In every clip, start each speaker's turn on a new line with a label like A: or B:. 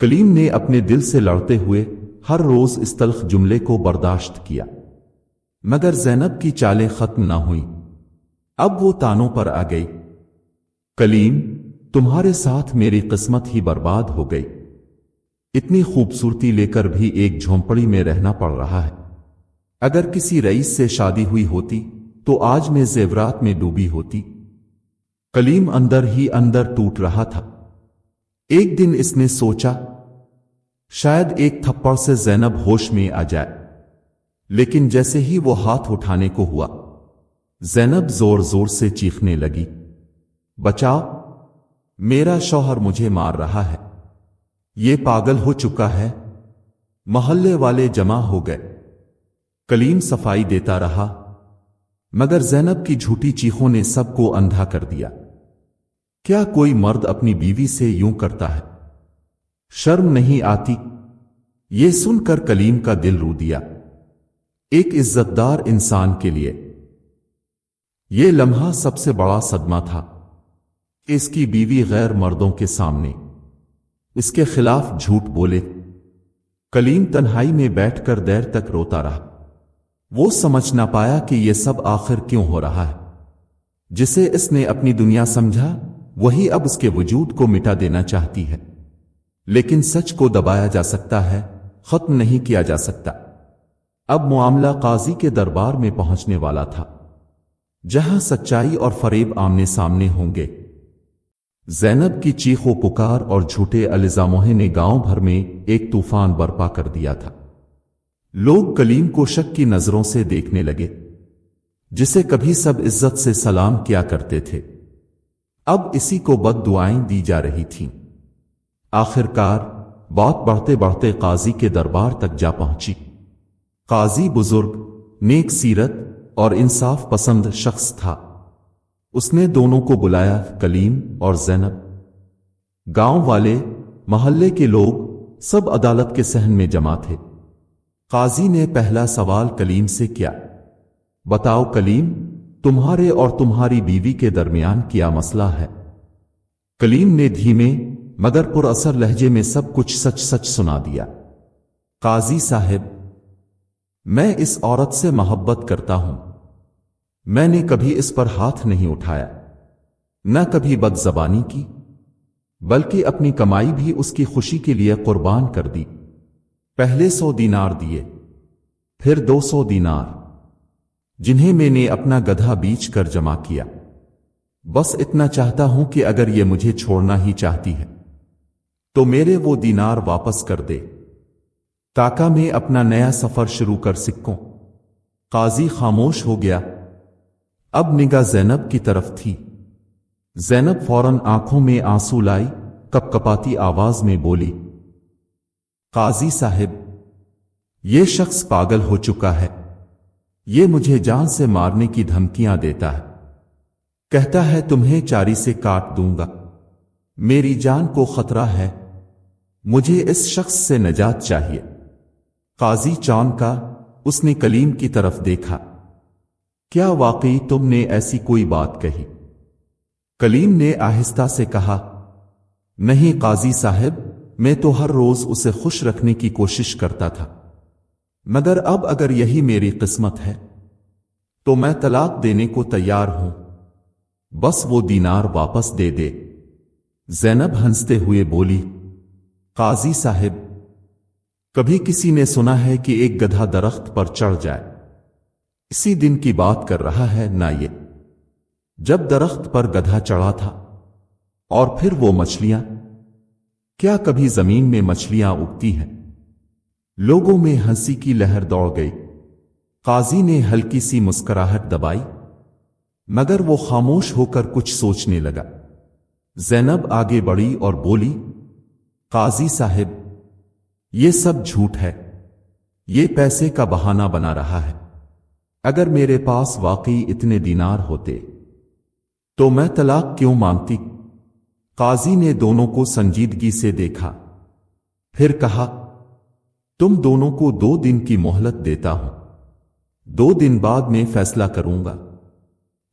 A: کلیم نے اپنے دل سے لڑتے ہوئے ہر روز اس تلخ جملے کو برداشت کیا، مگر زینب کی چالیں ختم نہ ہوئیں۔ اب وہ تانوں پر آ گئی، کلیم، تمہارے ساتھ میری قسمت ہی برباد ہو گئی۔ اتنی خوبصورتی لے کر بھی ایک جھونپڑی میں رہنا پڑ رہا ہے۔ اگر کسی رئیس سے شادی ہوئی ہوتی تو آج میں زیورات میں ڈوبی ہوتی۔ کلیم اندر ہی اندر ٹوٹ رہا تھا۔ ایک دن اس نے سوچا شاید ایک تھپڑ سے زینب ہوش میں آ جائے، لیکن جیسے ہی وہ ہاتھ اٹھانے کو ہوا، زینب زور زور سے چیخنے لگی، بچاؤ، میرا شوہر مجھے مار رہا ہے، یہ پاگل ہو چکا ہے۔ محلے والے جمع ہو گئے۔ کلیم صفائی دیتا رہا، مگر زینب کی جھوٹی چیخوں نے سب کو اندھا کر دیا۔ کیا کوئی مرد اپنی بیوی سے یوں کرتا ہے؟ شرم نہیں آتی؟ یہ سن کر کلیم کا دل رو دیا۔ ایک عزت دار انسان کے لیے یہ لمحہ سب سے بڑا صدمہ تھا۔ اس کی بیوی غیر مردوں کے سامنے اس کے خلاف جھوٹ بولے۔ کلیم تنہائی میں بیٹھ کر دیر تک روتا رہا۔ وہ سمجھ نہ پایا کہ یہ سب آخر کیوں ہو رہا ہے۔ جسے اس نے اپنی دنیا سمجھا، وہی اب اس کے وجود کو مٹا دینا چاہتی ہے۔ لیکن سچ کو دبایا جا سکتا ہے، ختم نہیں کیا جا سکتا۔ اب معاملہ قاضی کے دربار میں پہنچنے والا تھا، جہاں سچائی اور فریب آمنے سامنے ہوں گے۔ زینب کی چیخ و پکار اور جھوٹے الزاموں نے گاؤں بھر میں ایک طوفان برپا کر دیا تھا۔ لوگ کلیم کو شک کی نظروں سے دیکھنے لگے، جسے کبھی سب عزت سے سلام کیا کرتے تھے، اب اسی کو بد دعائیں دی جا رہی تھیں۔ آخر کار بات بڑھتے بڑھتے قاضی کے دربار تک جا پہنچی۔ قاضی بزرگ، نیک سیرت اور انصاف پسند شخص تھا۔ اس نے دونوں کو بلایا، کلیم اور زینب۔ گاؤں والے، محلے کے لوگ سب عدالت کے صحن میں جمع تھے۔ قاضی نے پہلا سوال کلیم سے کیا، بتاؤ کلیم، تمہارے اور تمہاری بیوی کے درمیان کیا مسئلہ ہے؟ کلیم نے دھیمے مگر پر اثر لہجے میں سب کچھ سچ سچ سنا دیا۔ قاضی صاحب، میں اس عورت سے محبت کرتا ہوں۔ میں نے کبھی اس پر ہاتھ نہیں اٹھایا، نہ کبھی بد زبانی کی، بلکہ اپنی کمائی بھی اس کی خوشی کے لیے قربان کر دی۔ پہلے 100 دینار دیے، پھر 200 دینار، جنہیں میں نے اپنا گدھا بیچ کر جمع کیا۔ بس اتنا چاہتا ہوں کہ اگر یہ مجھے چھوڑنا ہی چاہتی ہے تو میرے وہ دینار واپس کر دے، تاکہ میں اپنا نیا سفر شروع کر سکوں۔ قاضی خاموش ہو گیا۔ اب نگاہ زینب کی طرف تھی۔ زینب فوراً آنکھوں میں آنسو لائی، کپ کپاتی آواز میں بولی، قاضی صاحب، یہ شخص پاگل ہو چکا ہے۔ یہ مجھے جان سے مارنے کی دھمکیاں دیتا ہے، کہتا ہے تمہیں چاری سے کاٹ دوں گا۔ میری جان کو خطرہ ہے، مجھے اس شخص سے نجات چاہیے۔ قاضی چونکا، اس نے کلیم کی طرف دیکھا۔ کیا واقعی تم نے ایسی کوئی بات کہی؟ کلیم نے آہستہ سے کہا، نہیں قاضی صاحب، میں تو ہر روز اسے خوش رکھنے کی کوشش کرتا تھا، مگر اب اگر یہی میری قسمت ہے تو میں طلاق دینے کو تیار ہوں۔ بس وہ دینار واپس دے دے۔ زینب ہنستے ہوئے بولی، قاضی صاحب، کبھی کسی نے سنا ہے کہ ایک گدھا درخت پر چڑھ جائے؟ اسی دن کی بات کر رہا ہے نا یہ، جب درخت پر گدھا چڑھا تھا۔ اور پھر وہ مچھلیاں، کیا کبھی زمین میں مچھلیاں اگتی ہیں؟ لوگوں میں ہنسی کی لہر دوڑ گئی۔ قاضی نے ہلکی سی مسکراہٹ دبائی، مگر وہ خاموش ہو کر کچھ سوچنے لگا۔ زینب آگے بڑھی اور بولی، قاضی صاحب، یہ سب جھوٹ ہے، یہ پیسے کا بہانہ بنا رہا ہے۔ اگر میرے پاس واقعی اتنے دینار ہوتے تو میں طلاق کیوں مانگتی؟ قاضی نے دونوں کو سنجیدگی سے دیکھا، پھر کہا، تم دونوں کو 2 دن کی مہلت دیتا ہوں، 2 دن بعد میں فیصلہ کروں گا۔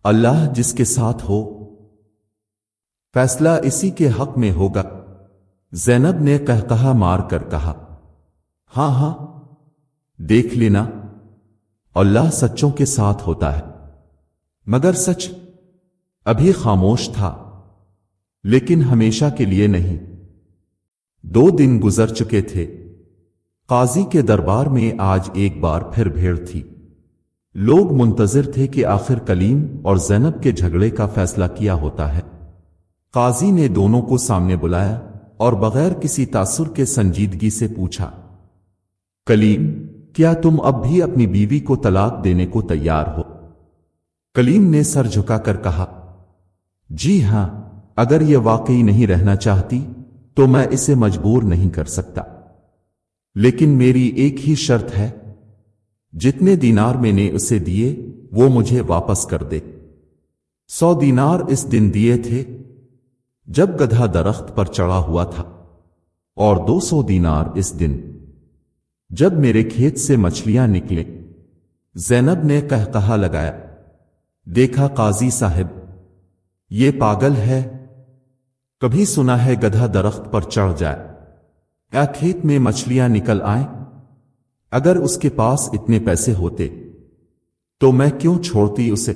A: اللہ جس کے ساتھ ہو، فیصلہ اسی کے حق میں ہوگا۔ زینب نے قہقہا مار کر کہا، ہاں ہاں، دیکھ لینا، اللہ سچوں کے ساتھ ہوتا ہے۔ مگر سچ ابھی خاموش تھا، لیکن ہمیشہ کے لیے نہیں۔ 2 دن گزر چکے تھے۔ قاضی کے دربار میں آج ایک بار پھر بھیڑ تھی۔ لوگ منتظر تھے کہ آخر کلیم اور زینب کے جھگڑے کا فیصلہ کیا ہوتا ہے۔ قاضی نے دونوں کو سامنے بلایا اور بغیر کسی تاثر کے سنجیدگی سے پوچھا، کلیم، کیا تم اب بھی اپنی بیوی کو طلاق دینے کو تیار ہو؟ کلیم نے سر جھکا کر کہا، جی ہاں، اگر یہ واقعی نہیں رہنا چاہتی تو میں اسے مجبور نہیں کر سکتا، لیکن میری ایک ہی شرط ہے، جتنے دینار میں نے اسے دیے وہ مجھے واپس کر دے۔ 100 دینار اس دن دیے تھے جب گدھا درخت پر چڑھا ہوا تھا، اور 200 دینار اس دن جب میرے کھیت سے مچھلیاں نکلیں۔ زینب نے قہقہا لگایا، دیکھا قاضی صاحب، یہ پاگل ہے، کبھی سنا ہے گدھا درخت پر چڑھ جائے یا کھیت میں مچھلیاں نکل آئیں؟ اگر اس کے پاس اتنے پیسے ہوتے تو میں کیوں چھوڑتی اسے؟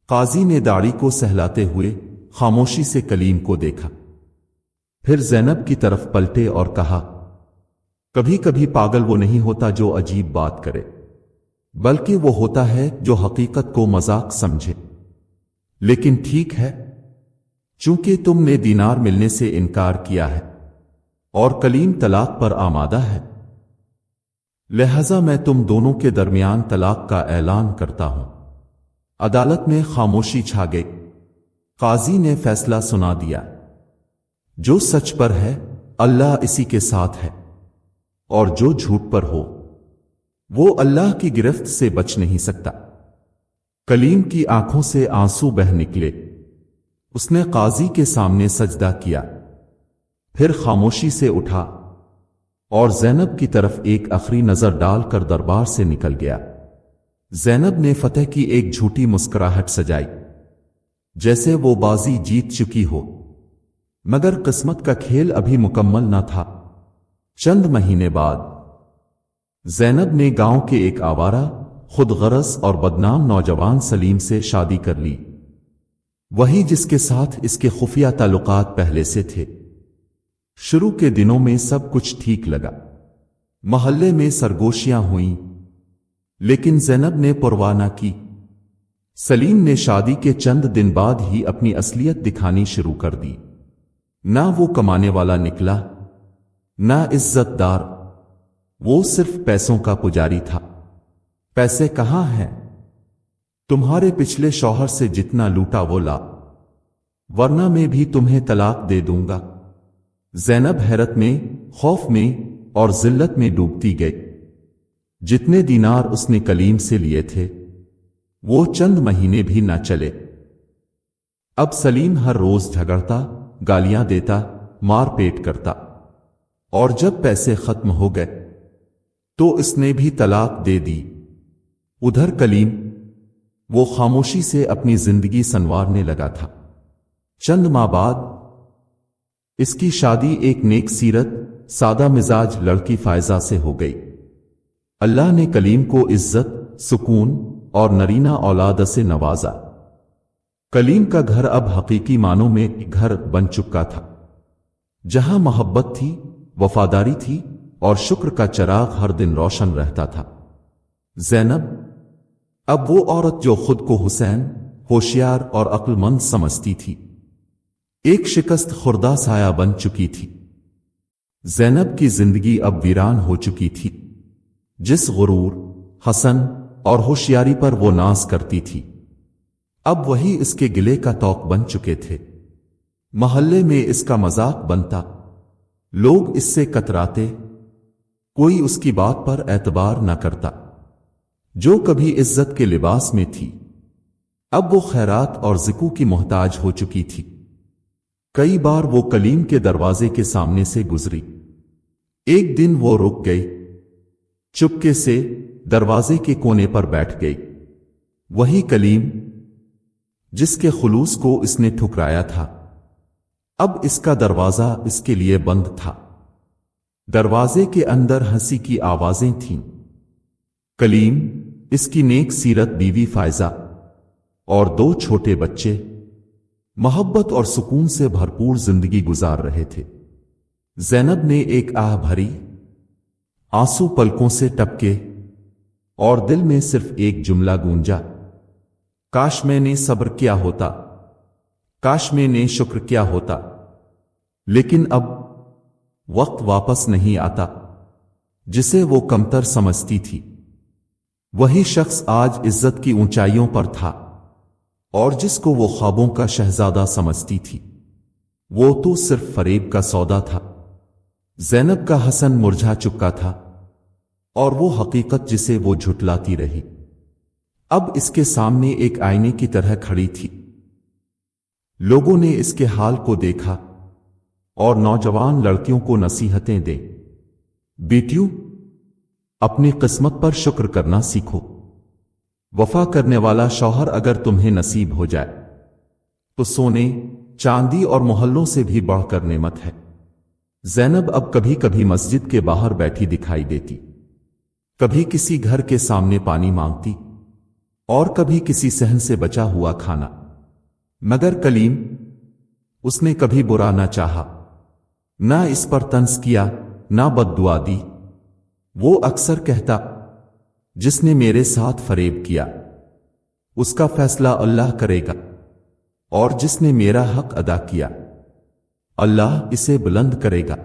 A: قاضی نے داڑھی کو سہلاتے ہوئے خاموشی سے کلیم کو دیکھا، پھر زینب کی طرف پلٹے اور کہا، کبھی کبھی پاگل وہ نہیں ہوتا جو عجیب بات کرے، بلکہ وہ ہوتا ہے جو حقیقت کو مذاق سمجھے۔ لیکن ٹھیک ہے، چونکہ تم نے دینار ملنے سے انکار کیا ہے اور کلیم طلاق پر آمادہ ہے، لہذا میں تم دونوں کے درمیان طلاق کا اعلان کرتا ہوں۔ عدالت میں خاموشی چھا گئی۔ قاضی نے فیصلہ سنا دیا، جو سچ پر ہے اللہ اسی کے ساتھ ہے، اور جو جھوٹ پر ہو وہ اللہ کی گرفت سے بچ نہیں سکتا۔ کلیم کی آنکھوں سے آنسو بہہ نکلے۔ اس نے قاضی کے سامنے سجدہ کیا، پھر خاموشی سے اٹھا اور زینب کی طرف ایک آخری نظر ڈال کر دربار سے نکل گیا۔ زینب نے فتح کی ایک جھوٹی مسکراہٹ سجائی، جیسے وہ بازی جیت چکی ہو، مگر قسمت کا کھیل ابھی مکمل نہ تھا۔ چند مہینے بعد زینب نے گاؤں کے ایک آوارہ، خود غرض اور بدنام نوجوان سلیم سے شادی کر لی، وہی جس کے ساتھ اس کے خفیہ تعلقات پہلے سے تھے۔ شروع کے دنوں میں سب کچھ ٹھیک لگا، محلے میں سرگوشیاں ہوئیں، لیکن زینب نے پرواہ نہ کی۔ سلیم نے شادی کے چند دن بعد ہی اپنی اصلیت دکھانی شروع کر دی۔ نہ وہ کمانے والا نکلا، نہ عزت دار، وہ صرف پیسوں کا پجاری تھا۔ پیسے کہاں ہیں؟ تمہارے پچھلے شوہر سے جتنا لوٹا وہ لا، ورنہ میں بھی تمہیں طلاق دے دوں گا۔ زینب حیرت میں، خوف میں اور ذلت میں ڈوبتی گئی۔ جتنے دینار اس نے کلیم سے لیے تھے وہ چند مہینے بھی نہ چلے۔ اب سلیم ہر روز جھگڑتا، گالیاں دیتا، مار پیٹ کرتا، اور جب پیسے ختم ہو گئے تو اس نے بھی طلاق دے دی۔ ادھر کلیم، وہ خاموشی سے اپنی زندگی سنوارنے لگا تھا۔ چند ماہ بعد اس کی شادی ایک نیک سیرت، سادہ مزاج لڑکی فائزہ سے ہو گئی۔ اللہ نے کلیم کو عزت، سکون اور نرینہ اولاد سے نوازا۔ کلیم کا گھر اب حقیقی معنوں میں گھر بن چکا تھا، جہاں محبت تھی، وفاداری تھی اور شکر کا چراغ ہر دن روشن رہتا تھا۔ زینب اب وہ عورت جو خود کو حسین، ہوشیار اور عقل مند سمجھتی تھی، ایک شکست خوردہ سایہ بن چکی تھی۔ زینب کی زندگی اب ویران ہو چکی تھی۔ جس غرور، حسن اور ہوشیاری پر وہ ناز کرتی تھی، اب وہی اس کے گلے کا توق بن چکے تھے۔ محلے میں اس کا مذاق بنتا، لوگ اس سے کتراتے، کوئی اس کی بات پر اعتبار نہ کرتا۔ جو کبھی عزت کے لباس میں تھی، اب وہ خیرات اور ذکو کی محتاج ہو چکی تھی۔ کئی بار وہ کلیم کے دروازے کے سامنے سے گزری۔ ایک دن وہ رک گئی، چپکے سے دروازے کے کونے پر بیٹھ گئی۔ وہی کلیم جس کے خلوص کو اس نے ٹھکرایا تھا، اب اس کا دروازہ اس کے لیے بند تھا۔ دروازے کے اندر ہنسی کی آوازیں تھیں۔ کلیم، اس کی نیک سیرت بیوی فائزہ اور 2 چھوٹے بچے محبت اور سکون سے بھرپور زندگی گزار رہے تھے۔ زینب نے ایک آہ بھری، آنسو پلکوں سے ٹپکے اور دل میں صرف ایک جملہ گونجا، کاش میں نے صبر کیا ہوتا، کاش میں نے شکر کیا ہوتا۔ لیکن اب وقت واپس نہیں آتا۔ جسے وہ کمتر سمجھتی تھی وہی شخص آج عزت کی اونچائیوں پر تھا، اور جس کو وہ خوابوں کا شہزادہ سمجھتی تھی وہ تو صرف فریب کا سودا تھا۔ زینب کا حسن مرجھا چکا تھا، اور وہ حقیقت جسے وہ جھٹلاتی رہی اب اس کے سامنے ایک آئینے کی طرح کھڑی تھی۔ لوگوں نے اس کے حال کو دیکھا اور نوجوان لڑکیوں کو نصیحتیں دیں، بیٹیوں، اپنی قسمت پر شکر کرنا سیکھو۔ وفا کرنے والا شوہر اگر تمہیں نصیب ہو جائے تو سونے، چاندی اور محلوں سے بھی بڑھ کر نعمت ہے۔ زینب اب کبھی کبھی مسجد کے باہر بیٹھی دکھائی دیتی، کبھی کسی گھر کے سامنے پانی مانگتی، اور کبھی کسی صحن سے بچا ہوا کھانا۔ مگر کلیم، اس نے کبھی برا نہ چاہا، نہ اس پر طنز کیا، نہ بد دعا دی۔ وہ اکثر کہتا، جس نے میرے ساتھ فریب کیا اس کا فیصلہ اللہ کرے گا، اور جس نے میرا حق ادا کیا اللہ اسے بلند کرے گا۔